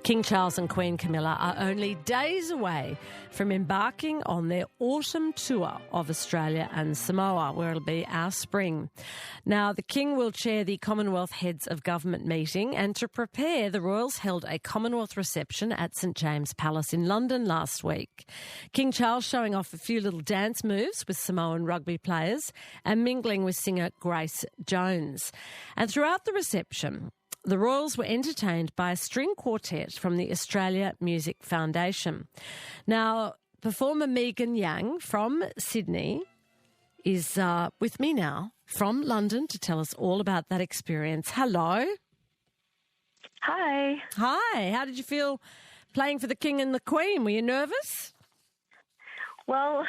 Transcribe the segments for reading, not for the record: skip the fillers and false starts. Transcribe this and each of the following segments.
King Charles and Queen Camilla are only days away from embarking on their autumn tour of Australia and Samoa, where it'll be our spring. Now, the King will chair the Commonwealth Heads of Government meeting, and to prepare, the Royals held a Commonwealth reception at St James Palace in London last week. King Charles showing off a few little dance moves with Samoan rugby players and mingling with singer Grace Jones. And throughout the reception, the Royals were entertained by a string quartet from the Australia Music Foundation. Now, performer Megan Young from Sydney is with me now from London to tell us all about that experience. Hello. Hi. Hi. How did you feel playing for the King and the Queen? Were you nervous? Well,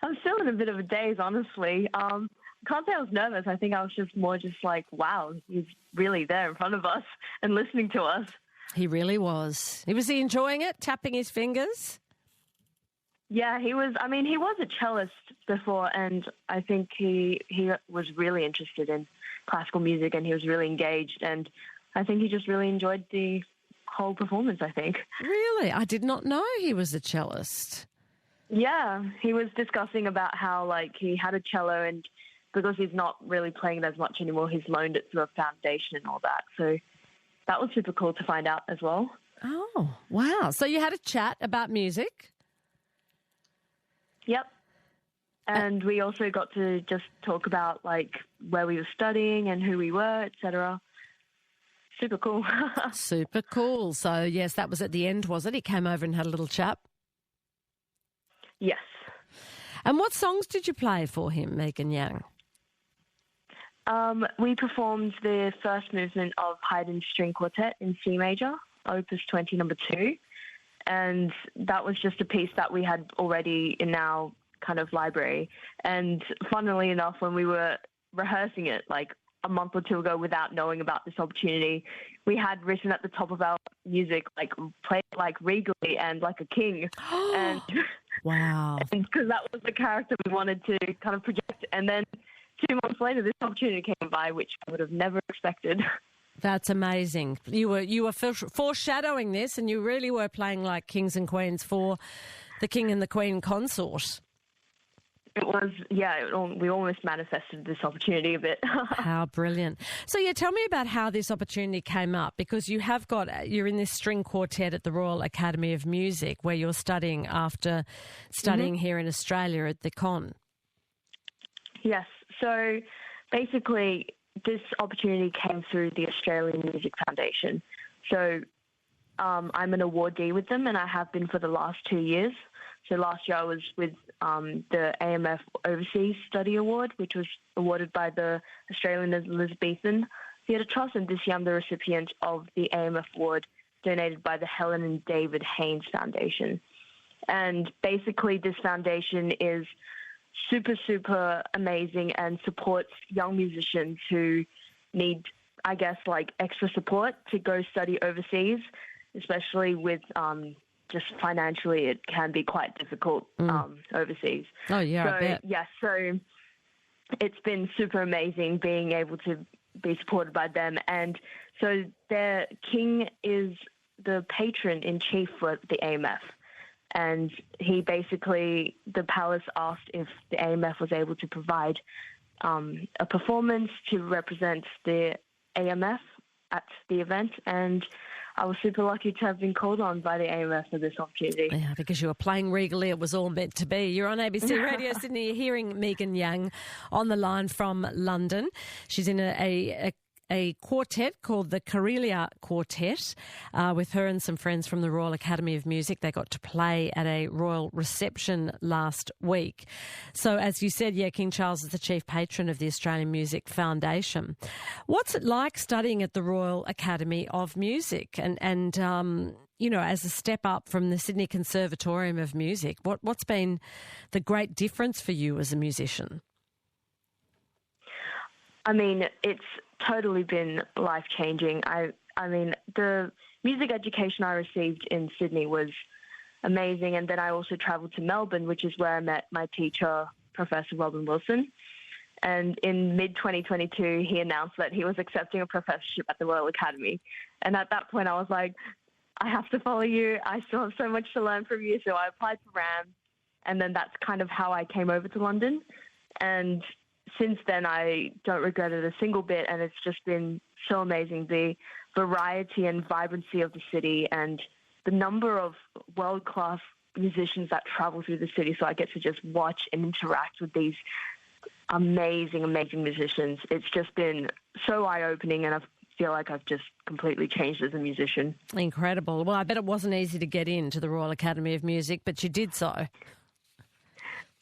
I'm still in a bit of a daze, honestly. I can't say I was nervous. I think I was just like, wow, he's really there in front of us and listening to us. He really was. Was he enjoying it, tapping his fingers? Yeah, he was. I mean, he was a cellist before, and I think he was really interested in classical music, and he was really engaged, and I think he just really enjoyed the whole performance, I think. Really? I did not know he was a cellist. Yeah, he was discussing about how, he had a cello, and because he's not really playing it as much anymore, he's loaned it to a foundation and all that. So that was super cool to find out as well. Oh, wow. So you had a chat about music? Yep. And we also got to just talk about, where we were studying and who we were, etc. Super cool. Super cool. So, yes, that was at the end, was it? He came over and had a little chat? Yes. And what songs did you play for him, Megan Young? We performed the first movement of Haydn's String Quartet in C major, Opus 20, number 2. And that was just a piece that we had already in our kind of library. And funnily enough, when we were rehearsing it, a month or two ago without knowing about this opportunity, we had written at the top of our music, play it regally and like a king. And wow. Because that was the character we wanted to kind of project. And then 2 months later, this opportunity came by, which I would have never expected. That's amazing. You were foreshadowing this, and you really were playing like kings and queens for the King and the Queen consort. It was, we almost manifested this opportunity a bit. How brilliant. So, tell me about how this opportunity came up, because you're in this string quartet at the Royal Academy of Music, where you're studying after studying here in Australia at the Con. Yes. So, basically, this opportunity came through the Australian Music Foundation. So, I'm an awardee with them, and I have been for the last 2 years. So last year I was with the AMF Overseas Study Award, which was awarded by the Australian Elizabethan Theatre Trust, and this year I'm the recipient of the AMF Award donated by the Helen and David Haynes Foundation. And basically this foundation is super, super amazing and supports young musicians who need, extra support to go study overseas, especially with just financially, it can be quite difficult overseas. Oh, yeah, so, I bet. Yeah, so it's been super amazing being able to be supported by them. And so their king is the patron-in-chief for the AMF. And the palace asked if the AMF was able to provide a performance to represent the AMF at the event. And I was super lucky to have been called on by the AMF for this opportunity. Yeah, because you were playing regally. It was all meant to be. You're on ABC Radio Sydney. You're hearing Megan Young on the line from London. She's in a quartet called the Karelia Quartet with her and some friends from the Royal Academy of Music. They got to play at a royal reception last week. So as you said, King Charles is the chief patron of the Australian Music Foundation. What's it like studying at the Royal Academy of Music and as a step up from the Sydney Conservatorium of Music? What's been the great difference for you as a musician? I mean, it's totally been life-changing. I mean, the music education I received in Sydney was amazing. And then I also travelled to Melbourne, which is where I met my teacher, Professor Robin Wilson. And in mid-2022, he announced that he was accepting a professorship at the Royal Academy. And at that point, I was like, I have to follow you. I still have so much to learn from you. So I applied for RAM. And then that's kind of how I came over to London. And since then, I don't regret it a single bit. And it's just been so amazing, the variety and vibrancy of the city and the number of world-class musicians that travel through the city. So I get to just watch and interact with these amazing, amazing musicians. It's just been so eye-opening, and I feel like I've just completely changed as a musician. Incredible. Well, I bet it wasn't easy to get into the Royal Academy of Music, but you did so.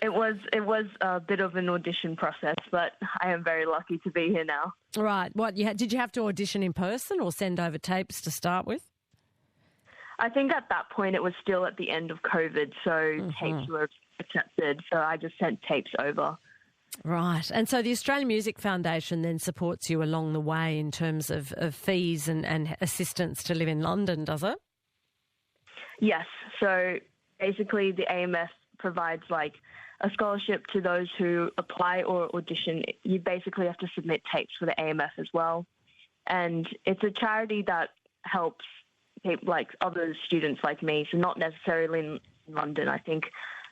It was a bit of an audition process, but I am very lucky to be here now. Right. What did you have to audition in person or send over tapes to start with? I think at that point it was still at the end of COVID, so tapes were accepted. So I just sent tapes over. Right. And so the Australian Music Foundation then supports you along the way in terms of fees and assistance to live in London, does it? Yes. So basically the AMF provides like a scholarship to those who apply or audition. You basically have to submit tapes for the AMF as well. And it's a charity that helps like other students like me, so not necessarily in London. I think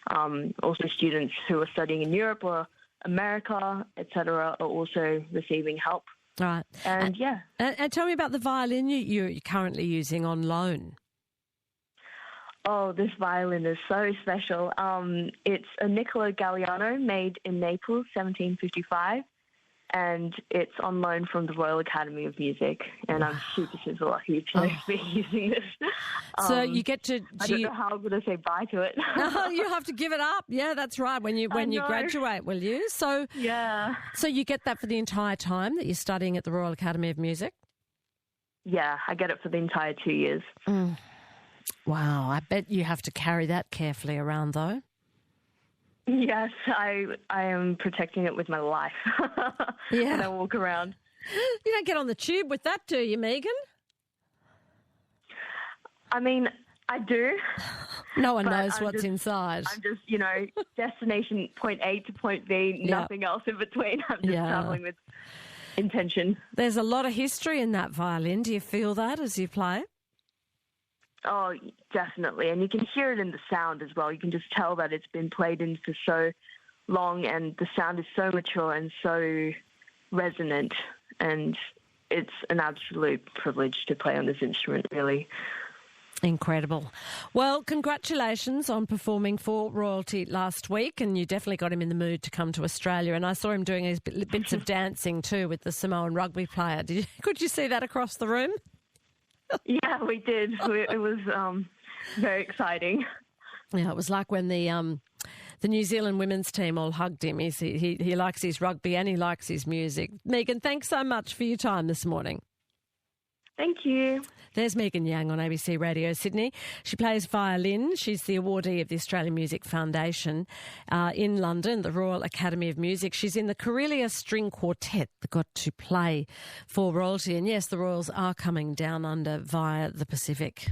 also students who are studying in Europe or America, etc., are also receiving help. Right. And yeah. And tell me about the violin you're currently using on loan. Oh, this violin is so special. It's a Niccolo Galliano made in Naples, 1755. And it's on loan from the Royal Academy of Music, and I'm super lucky to be using this. So you get to... I don't know how I'm going to say bye to it. No, you have to give it up. Yeah, that's right, when you graduate, will you? So yeah. So you get that for the entire time that you're studying at the Royal Academy of Music? Yeah, I get it for the entire 2 years. Wow, I bet you have to carry that carefully around, though. Yes, I am protecting it with my life when I walk around. You don't get on the tube with that, do you, Megan? I mean, I do. No one knows what's inside. I'm just, destination point A to point B, nothing else in between. I'm just traveling with intention. There's a lot of history in that violin. Do you feel that as you play? Oh, definitely. And you can hear it in the sound as well. You can just tell that it's been played in for so long, and the sound is so mature and so resonant. And it's an absolute privilege to play on this instrument, really. Incredible. Well, congratulations on performing for royalty last week, and you definitely got him in the mood to come to Australia. And I saw him doing his bits of dancing too with the Samoan rugby player. Could you see that across the room? Yeah, we did. It was very exciting. Yeah, it was like when the New Zealand women's team all hugged him. He likes his rugby and he likes his music. Megan, thanks so much for your time this morning. Thank you. There's Megan Young on ABC Radio Sydney. She plays violin. She's the awardee of the Australian Music Foundation in London, the Royal Academy of Music. She's in the Karelia String Quartet that got to play for royalty. And yes, the Royals are coming down under via the Pacific.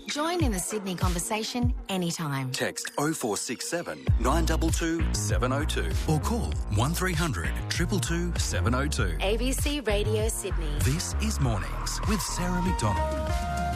Join in the Sydney conversation anytime. Text 0467 922 702 or call 1300 222 702. ABC Radio Sydney. This is Mornings with Sarah MacDonald.